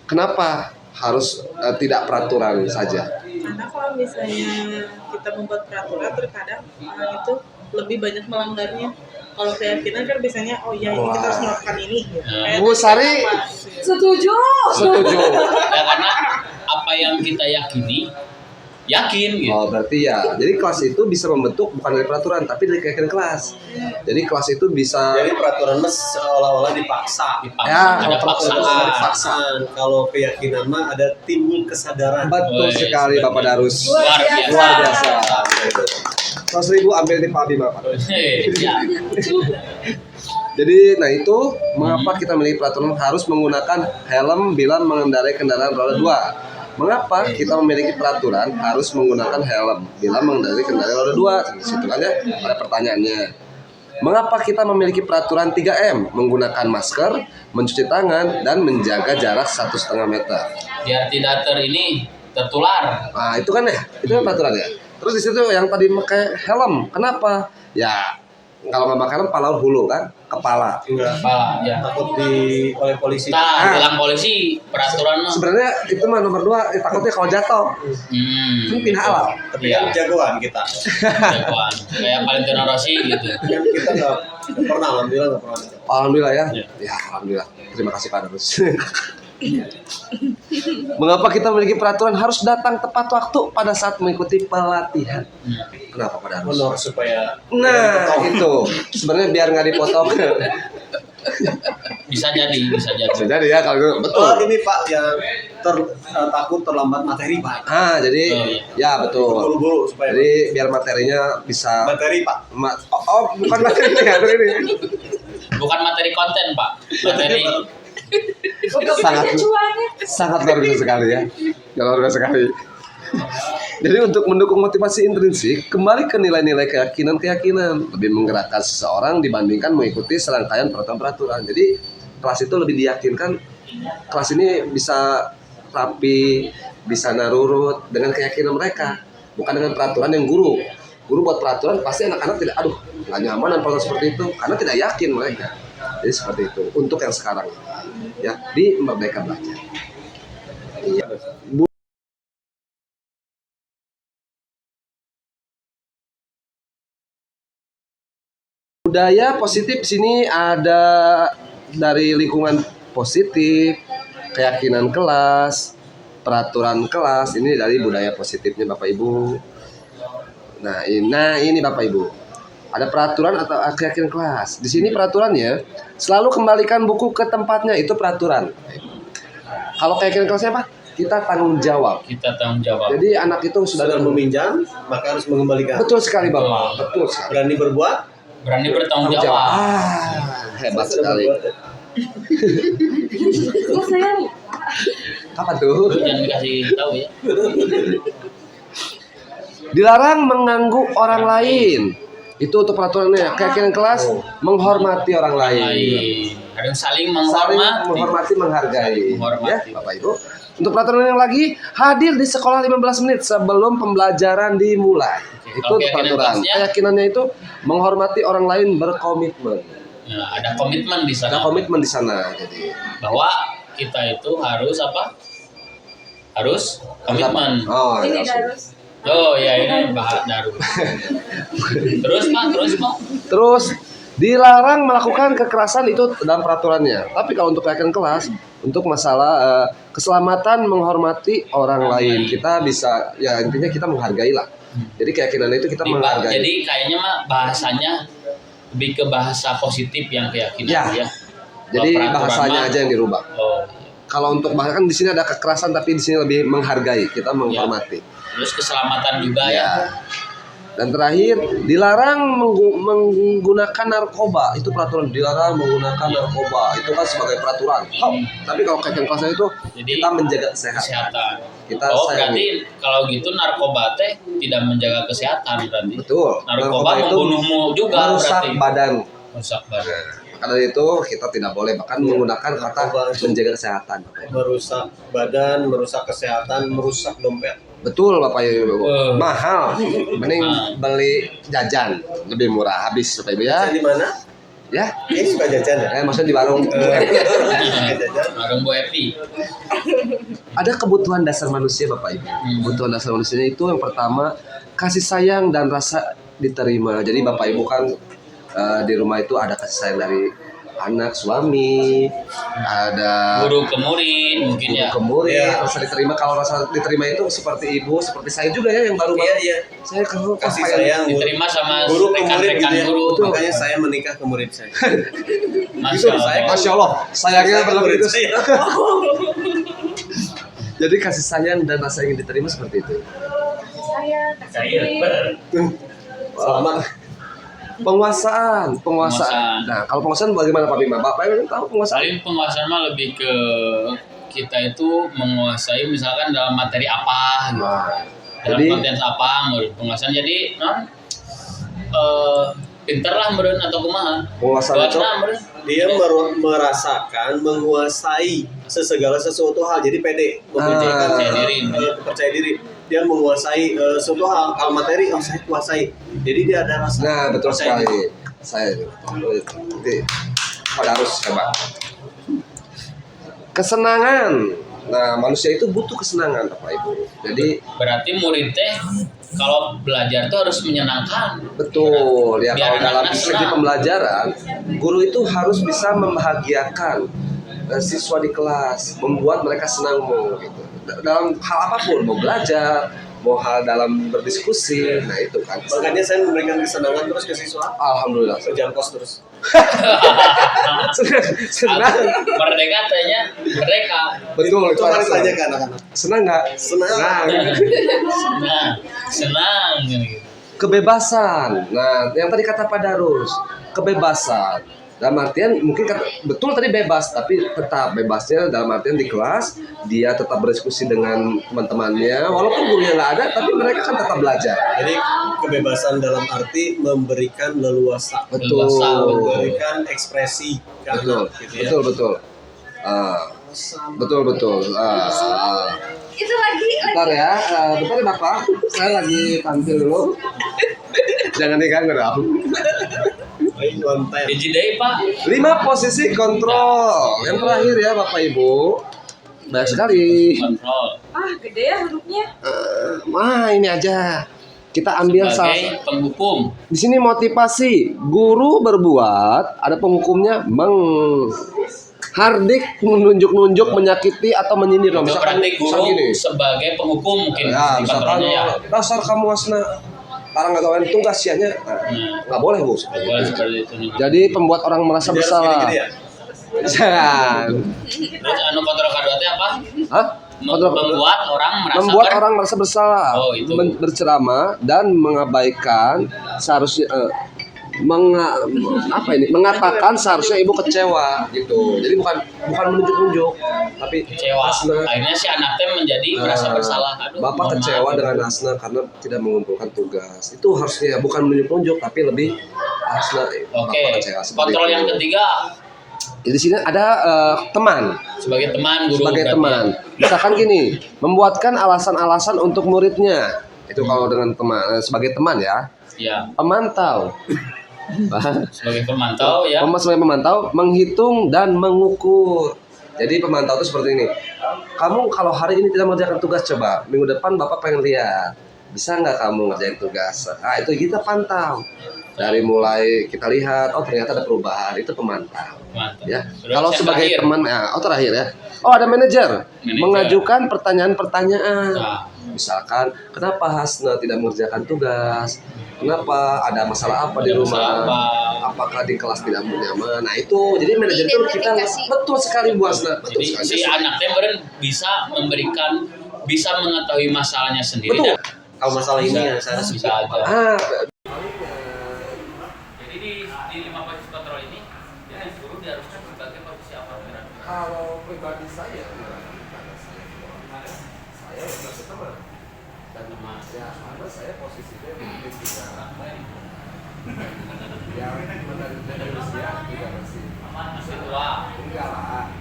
kenapa harus tidak peraturan saja? Karena kalau misalnya kita membuat peraturan terkadang itu lebih banyak melanggarnya. Kalau keyakinan kan biasanya ini kita harus melakukan ini. Bu Sari Setuju. Ya karena apa yang kita yakini yakin gitu. Oh berarti ya, jadi kelas itu bisa membentuk bukan dari peraturan tapi dari keyakinan kelas. Jadi kelas itu bisa. jadi peraturan mah seolah-olah dipaksa. Ya, Ada Paksaan. Kalau keyakinan mah ada timbul kesadaran. Betul sekali Bapak Darus. Luar biasa. 100.000 ambil di Pak Bima Pak. Ya. Jadi, nah itu mengapa kita memiliki peraturan harus menggunakan helm bila mengendarai kendaraan roda 2. Mengapa kita memiliki peraturan harus menggunakan helm bila mengendarai kendaraan roda 2? Situ kan ya, ada pertanyaannya. Mengapa kita memiliki peraturan 3M? Menggunakan masker, mencuci tangan, dan menjaga jarak 1,5 meter. Biar tidak tertular. Nah itu kan ya, itu kan peraturan ya. Terus di situ yang tadi pakai helm, kenapa? Ya kalau nggak pakai helm, palau hulu kan, kepala. Enggak. Kepala ya. Takut oleh polisi. Bilang polisi peraturan mah. Sebenarnya itu mah nomor 2, takutnya kalau jatuh. Kan pindah alam. Tapi Iya. kan jagoan kita. Jagoan. Kayak Valentino Rossi gitu. Kan kita nggak pernah, alhamdulillah nggak pernah. Alhamdulillah ya. Ya. Ya alhamdulillah. Terima kasih Pak Darus. Mengapa kita memiliki peraturan harus datang tepat waktu pada saat mengikuti pelatihan? Kenapa Pak Darus? Honor supaya. Nah itu sebenarnya biar nggak dipotong. Bisa jadi. Bisa jadi ya kalau gitu. Betul. Oh ini Pak yang takut terlambat materi Pak. Jadi ya betul. Buru-buru supaya. Jadi biar materinya bisa. Materi Pak. Bukan materi ya ini. Bukan materi konten Pak. Materi sangat luar biasa sekali ya. Luar biasa sekali. Jadi untuk mendukung motivasi intrinsik, kembali ke nilai-nilai keyakinan-keyakinan, lebih menggerakkan seseorang dibandingkan mengikuti serangkaian peraturan-peraturan. Jadi kelas itu lebih diyakinkan, kelas ini bisa rapi, bisa narurut dengan keyakinan mereka, bukan dengan peraturan yang guru buat peraturan, pasti anak-anak tidak, aduh nggak nyaman dan peraturan seperti itu, karena tidak yakin mereka. Jadi seperti itu untuk yang sekarang ya di Merdeka Belajar. Budaya positif di sini ada dari lingkungan positif, keyakinan kelas, peraturan kelas. Ini dari budaya positifnya Bapak Ibu. Nah ini Bapak Ibu. Ada peraturan atau keyakinan kelas. Di sini peraturannya selalu kembalikan buku ke tempatnya, itu peraturan. Kalau keyakinan kelasnya apa? Kita tanggung jawab. Kita tanggung jawab. Jadi anak itu sudah Sudah meminjam, maka harus mengembalikan. betul sekali Bapak, betul sekali. Berani berbuat, Berani bertanggung jawab. Hebat sekali. Kok saya Apa tuh? Lu jangan dikasih tahu ya. Dilarang mengganggu orang lain. Itu untuk peraturannya. Keyakinan kelas menghormati orang lain. Ada yang saling Saling menghormati. menghormati, menghargai. Menghormati. Ya, Bapak Ibu. Untuk peraturan yang lagi, hadir di sekolah 15 menit sebelum pembelajaran dimulai. Oke, Itu kalau untuk keyakinan peraturan. kelasnya? Keyakinannya itu menghormati orang lain, berkomitmen. Nah, ada komitmen di Ada sana. komitmen di sana. Jadi Bahwa kita itu harus apa? Harus komitmen. Oh, ini ya, harus Oh ya ini bahas daru. Terus Pak. Terus dilarang melakukan kekerasan itu dalam peraturannya. Tapi kalau untuk keyakinan kelas, untuk masalah keselamatan menghormati orang lain, kita bisa ya intinya kita menghargai lah. Jadi keyakinan itu kita menghargai. Jadi kayaknya mah bahasanya lebih ke bahasa positif yang keyakinan Ya. ya. Jadi Kalau peraturan bahasanya mah- aja yang dirubah. Oh. Kalau untuk bahasa kan di sini ada kekerasan tapi di sini lebih menghargai, kita menghormati. Terus keselamatan juga ya. Ya. Dan terakhir, dilarang menggunakan narkoba. Itu peraturan, dilarang menggunakan narkoba. Itu kan sebagai peraturan. Tapi kalau keyakinan kelasnya itu Jadi, kita menjaga kesehatan. Kesehatan. Kita Oh sayangi. berarti kalau gitu narkoba teh tidak menjaga kesehatan berarti. Betul. Narkoba membunuhmu juga merusak berarti. badan. Merusak badan. Maka dari itu kita tidak boleh bahkan menggunakan kata menjaga kesehatan. merusak badan, merusak kesehatan, merusak dompet. Betul Bapak Ibu. Mahal. Mending Mahal. beli jajan lebih murah habis Bapak Ibu ya. Di mana? Ya. Ini suka jajan ya? Maksudnya di warung. Suka jajan. Warung Bu Epi. Ada kebutuhan dasar manusia Bapak Ibu. Kebutuhan dasar manusianya itu yang pertama kasih sayang dan rasa diterima. Jadi Bapak Ibu kan di rumah itu ada kasih sayang dari anak, suami, ada Guru ke murid mungkin ya. ke murid, Iya. rasa diterima. Kalau rasa diterima itu seperti ibu, seperti saya juga ya yang baru Iya. saya kalau Kasih sayang Diterima sama guru ke murid rekan-rekan gitu ya. guru. Makanya saya menikah ke murid saya. Masya Itu saya Allah. Masya Allah, sayangnya Saya berlebih murid itu. saya. Jadi kasih sayang dan rasa ingin diterima seperti itu. saya kasih Selamat. Penguasaan. Penguasaan. Nah, kalau penguasaan bagaimana Pak Bima? Bapak yang tahu penguasaan? Paling penguasaan mah lebih ke kita itu menguasai misalkan dalam materi apa gitu. Nah, Dalam jadi konten apa menurut penguasaan. Jadi non pinter lah meureun atau kumaha. penguasaan itu Buatna meureun. Dia merasakan menguasai segala sesuatu hal, jadi pede, mempercayakan Percaya diri. percaya diri. Dia menguasai suatu hal, kalau materi saya kuasai. Jadi dia ada rasa. Nah, betul percaya sekali. diri. Saya jadi harus hebat. Kesenangan. Nah, manusia itu butuh kesenangan, Bapak Ibu. Jadi Berarti murid teh kalau belajar tuh harus menyenangkan. betul ya, Biar kalau dalam anak-anak segi senang. pembelajaran, guru itu harus bisa membahagiakan siswa di kelas, membuat mereka senang mau gitu. Dalam hal apapun, mau belajar, mau hal dalam berdiskusi, nah itu kan. Makanya saya memberikan kesenangan terus ke siswa. Alhamdulillah. Kerjaan kos terus. Senang. Merdeka tehnya merdeka. Betul, itu Coba alasan. ditanya ke anak-anak. Senang nggak? Senang. Senang gitu. Kebebasan. Nah, yang tadi kata Pak Darus, kebebasan. Dalam artian mungkin betul tadi bebas, tapi tetap bebasnya dalam artian di kelas dia tetap berdiskusi dengan teman-temannya, walaupun gurunya nggak ada, tapi mereka kan tetap belajar. Jadi kebebasan dalam arti memberikan leluasa, Betul, memberikan ekspresi ke betul, anak, gitu ya. betul. Betul. Itu lagi. Bentar ya, bentar ya Bapak, saya lagi tampil dulu. Jangan diganggu dong. Baik, one time. Hiji deui Pak. 5 posisi kontrol. Yang terakhir ya Bapak Ibu. Banyak sekali. Kontrol. Gede ya hurufnya. Ini aja. Kita ambil Sebagai penghukum. di sini motivasi guru berbuat, ada penghukumnya menghardik, menunjuk-nunjuk, menyakiti atau menyindir. Itu berarti misal guru gini. sebagai penghukum mungkin Ya, di misalkan kontrolnya ya. dasar kamu Asna sekarang nggak gawain tugas sianya, nggak boleh Bu. Boleh seperti itu. Jadi pembuat orang merasa Jadi harus bersalah. gini-gini ya? Jangan. Terus kontrol kedua teh apa? Hah? Membuat orang merasa Orang merasa bersalah, Oh, itu. berceramah dan mengabaikan seharusnya mengatakan seharusnya ibu kecewa gitu. Jadi bukan menunjuk-nunjuk, tapi kecewa. Asna, Akhirnya si anak teh menjadi merasa bersalah. Aduh, Bapak mohon kecewa maaf. dengan Asna karena tidak mengumpulkan tugas. Itu harusnya bukan menunjuk-nunjuk, tapi lebih Asna. Oke. Bapak kecewa seperti Kontrol itu. yang ketiga Di sini ada teman. sebagai teman guru. Sebagai berarti. teman, misalkan gini, membuatkan alasan-alasan untuk muridnya. Itu kalau dengan teman, sebagai teman ya. Ya, Pemantau. sebagai pemantau ya. Sebagai pemantau, menghitung dan mengukur. Jadi pemantau itu seperti ini. Kamu kalau hari ini tidak mengerjakan tugas, coba minggu depan Bapak pengen lihat. Bisa nggak kamu ngerjain tugas? Itu kita pantau. Dari mulai kita lihat, oh ternyata ada perubahan, itu pemantau. Pemantau. Ya. Terus Kalau yang sebagai terakhir. teman, terakhir ya. Oh ada manajer, Manajer. mengajukan pertanyaan-pertanyaan. Nah. Misalkan, kenapa Hasna tidak mengerjakan tugas? Kenapa? Ada masalah apa di Ada rumah? masalah apa? Apakah di kelas tidak nyaman? Nah itu, jadi manajer itu kita betul sekali Bu Hasna. Betul Jadi sekali. si anak teh beren bisa mengetahui masalahnya sendiri. Betul. Dan Kalau masalah ini ya saya harus bisa aja. Jadi di 5 posisi kontrol ini, jadi guru diharuskan sebagai posisi apa? Kalau pribadi saya masih teman. Dan Teman. ya, karena saya posisinya mungkin juga yang dari usia juga Masih tua. enggak lah,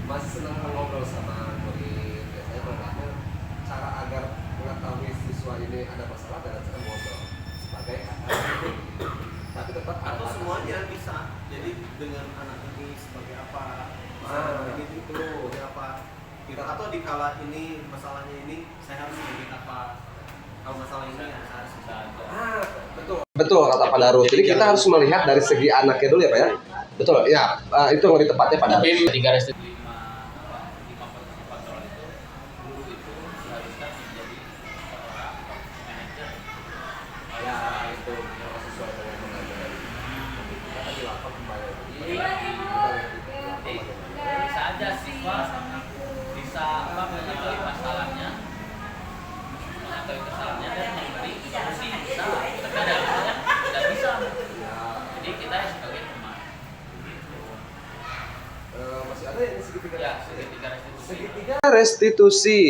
masih senang ngobrol sama murid. Biasanya mengatakan cara agar mengetahui siswa ini ada masalah dengan cara ngobrol sebagai tapi tetap atau ada semuanya bisa. Jadi dengan anak ini sebagai apa? Ini itu ini apa? Kita atau di kala ini masalahnya ini saya harus bikin apa? Kalau masalah ini ya saya harus bisa aja. betul kata Pak Darus. Jadi kita harus melihat dari segi anaknya dulu ya Pak ya. Betul ya, itu yang lebih tepatnya Pak Darus. Tapi 3 restriksi 5 posisi kontrol itu guru itu diharuskan menjadi seorang manajer. Ya itu sesuai dengan pengajaran. Kita kan dilapor kembali lagi. Bisa aja siswa bisa mengetahui masalahnya, mengetahui kesalahannya dan memberi solusi bisa. Tapi ada yang tidak bisa. Jadi kita sebagai teman. Masih ada yang segitiga. Ya, segitiga restitusi. Segitiga restitusi.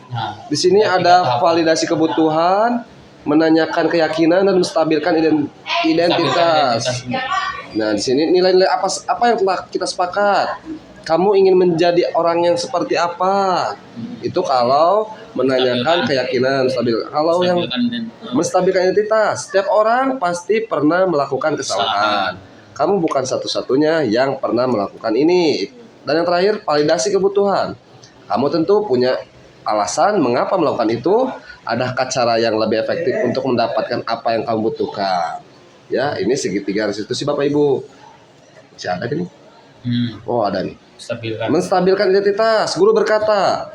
Nah, Di sini ya, ada tiga tahap. validasi kebutuhan, menanyakan keyakinan dan menstabilkan identitas. Nah, di sini nilai-nilai apa yang telah kita sepakat. Kamu ingin menjadi orang yang seperti apa? Itu kalau menanyakan keyakinan, stabil. Kalau yang menstabilkan identitas, setiap orang pasti pernah melakukan kesalahan. Kamu bukan satu-satunya yang pernah melakukan ini. Dan yang terakhir, validasi kebutuhan. Kamu tentu punya alasan mengapa melakukan itu. Adakah cara yang lebih efektif untuk mendapatkan apa yang kamu butuhkan? Ya, ini segitiga restitusi Bapak Ibu. Masih ada nih? Oh, ada nih. Stabilkan. Menstabilkan identitas. Guru berkata,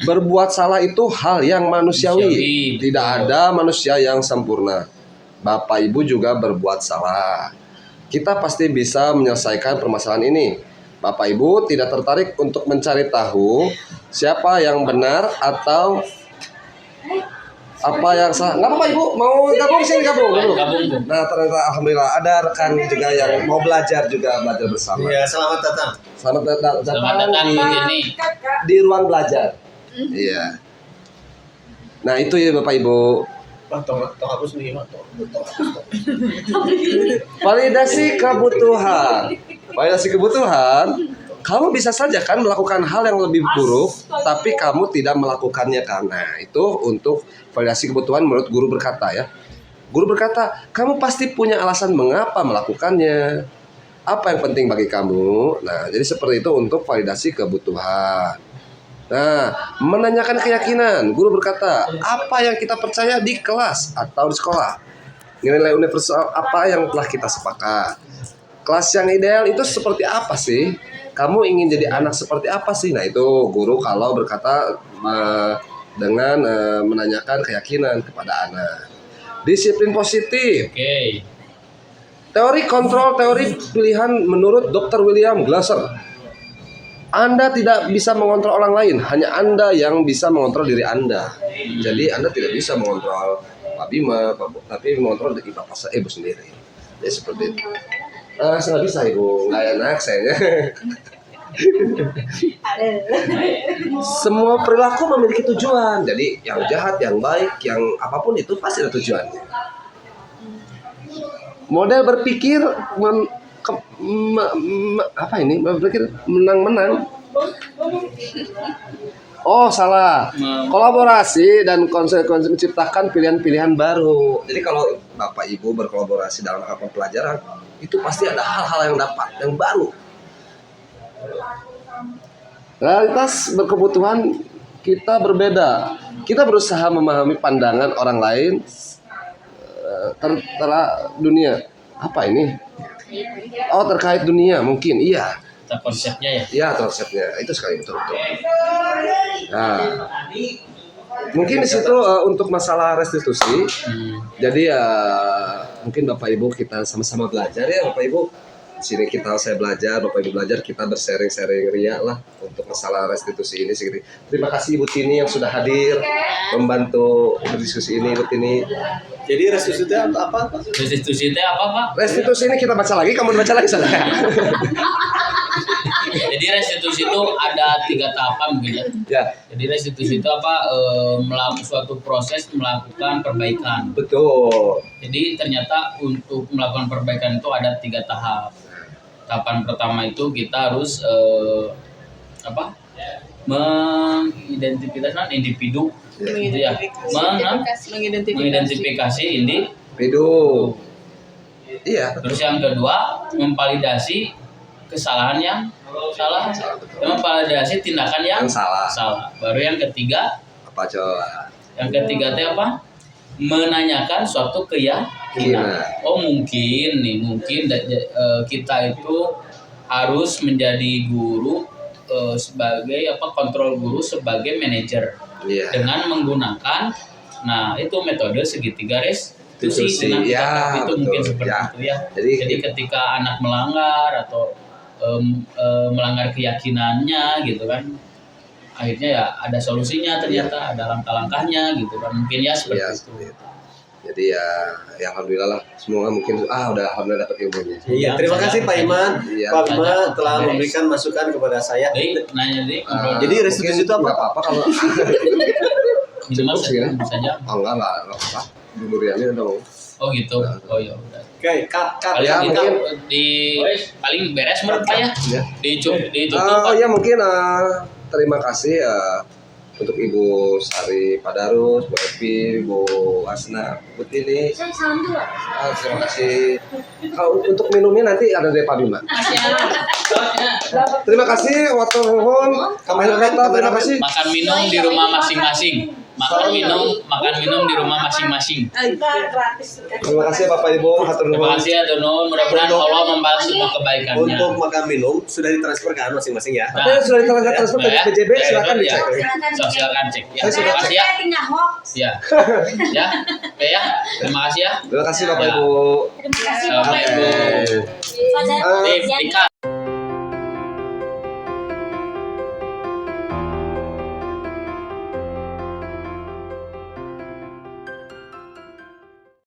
berbuat salah itu hal yang manusiawi. Manusiawi, Tidak betul. ada manusia yang sempurna. Bapak Ibu juga berbuat salah. Kita pasti bisa menyelesaikan permasalahan ini. Bapak Ibu tidak tertarik untuk mencari tahu siapa yang benar atau Apa yang salah? Nggak apa-apa Ibu, mau gabung sini gabung dulu. Gabung, Bu. Nah ternyata alhamdulillah ada rekan juga yang mau belajar bersama. Iya, selamat datang. Selamat Selamat datang di, di sini. di ruang belajar. Iya. Nah itu ya Bapak Ibu. Tong hapus nih, tong hapus. Validasi kebutuhan. Validasi kebutuhan. Kamu bisa saja kan melakukan hal yang lebih buruk, tapi kamu tidak melakukannya karena itu untuk validasi kebutuhan menurut guru berkata ya. Guru berkata, kamu pasti punya alasan mengapa melakukannya. Apa yang penting bagi kamu? Nah, jadi seperti itu untuk validasi kebutuhan. Nah, menanyakan keyakinan. Guru berkata, apa yang kita percaya di kelas atau di sekolah? Nilai universal apa yang telah kita sepakat? Kelas yang ideal itu seperti apa sih? Kamu ingin jadi anak seperti apa sih? Nah itu guru kalau berkata dengan menanyakan keyakinan kepada anak. Disiplin positif. Oke. Teori kontrol teori pilihan menurut Dr. William Glasser. Anda tidak bisa mengontrol orang lain, hanya Anda yang bisa mengontrol diri Anda. Jadi Anda tidak bisa mengontrol Pak Bima, tapi mengontrol diri Bapak Ibu sendiri. Jadi seperti itu. Saya nggak bisa Ibu, nggak enak sayanya. Semua perilaku memiliki tujuan. Jadi yang jahat, yang baik, yang apapun itu pasti ada tujuannya. Model berpikir apa ini? Berpikir menang-menang. Oh salah. Kolaborasi dan konsekuensi menciptakan pilihan-pilihan baru. Jadi kalau Bapak Ibu berkolaborasi dalam hal pembelajaran, itu pasti ada hal-hal yang dapat, yang baru. Realitas berkebutuhan kita berbeda. Kita berusaha memahami pandangan orang lain terhadap dunia. Apa ini? Oh terkait dunia mungkin, iya. Konsepnya ya. Iya konsepnya itu sekali betul. Nah, mungkin di situ untuk masalah restitusi. Jadi mungkin Bapak Ibu kita sama-sama belajar ya Bapak Ibu. Di sini saya belajar, Bapak Ibu belajar, kita bersharing-sharing ria lah untuk masalah restitusi ini. Terima kasih Ibu Tini yang sudah hadir membantu berdiskusi ini Ibu Tini. Jadi restitusi itu apa? Restitusi itu apa, Pak? Restitusi ini kita baca lagi, kamu baca lagi saudara. Jadi restitusi itu ada 3 tahapan mungkin ya. Ya, Jadi restitusi itu apa? Melakukan suatu proses melakukan perbaikan. betul. Jadi ternyata untuk melakukan perbaikan itu ada 3 tahap. Tahapan pertama itu kita harus mengidentifikasi individu, gitu ya. Mengidentifikasi individu. Iya. Terus yang kedua memvalidasi kesalahan yang salah, memvalidasi tindakan yang salah. Baru yang ketiga Apa coba? Yang ketiga itu apa? Menanyakan suatu keyakinan. Oh mungkin kita itu harus menjadi guru sebagai kontrol guru sebagai manajer dengan menggunakan itu metode segitiga restitusi. Itu mungkin seperti itu ya. Jadi ketika anak melanggar atau melanggar keyakinannya gitu kan, akhirnya ya ada solusinya ternyata, ada langkah-langkahnya gitu kan, mungkin ya seperti itu. Jadi ya alhamdulillah lah, semoga mungkin alhamdulillah dapat ilmunya. Iya, terima kasih Pak Iman. Iya. Pak Iman telah memberikan masukan kepada saya. Jadi restitusi itu apa kalau minimal segini saja. Oh enggak apa-apa. Duriannya dong. Oh gitu. Oh ya udah. Oke, cut. Paling Ya, kita mungkin. paling beres menurut Pak ya. Ya. Ditutup Pak. Ya mungkin terima kasih untuk Ibu Sari Padarus, Bu Epi, Bu Asna, Bu Tini. Saya salam dulu. Terima kasih. Untuk minumnya nanti ada dari Pak Bima. Terima kasih waktu mohon. Terima kasih. Makan minum di rumah masing-masing. Makan minum di rumah masing-masing. Terima kasih Bapak Ibu. Terima kasih ya Dono. Mudah-mudahan Allah membalas semua kebaikannya. Untuk makan minum sudah ditransfer ke masing-masing ya. Tapi sudah ditransfer ke BJB, silakan dicek. Silakan cek. Ya, Saya terima kasih ya. Tinggal hoax. Ya. Ya. Oke ya. Terima kasih ya. Terima kasih Bapak Ya. Ibu. Terima kasih Assalamualaikum. Bapak Ibu. Pada Dikat.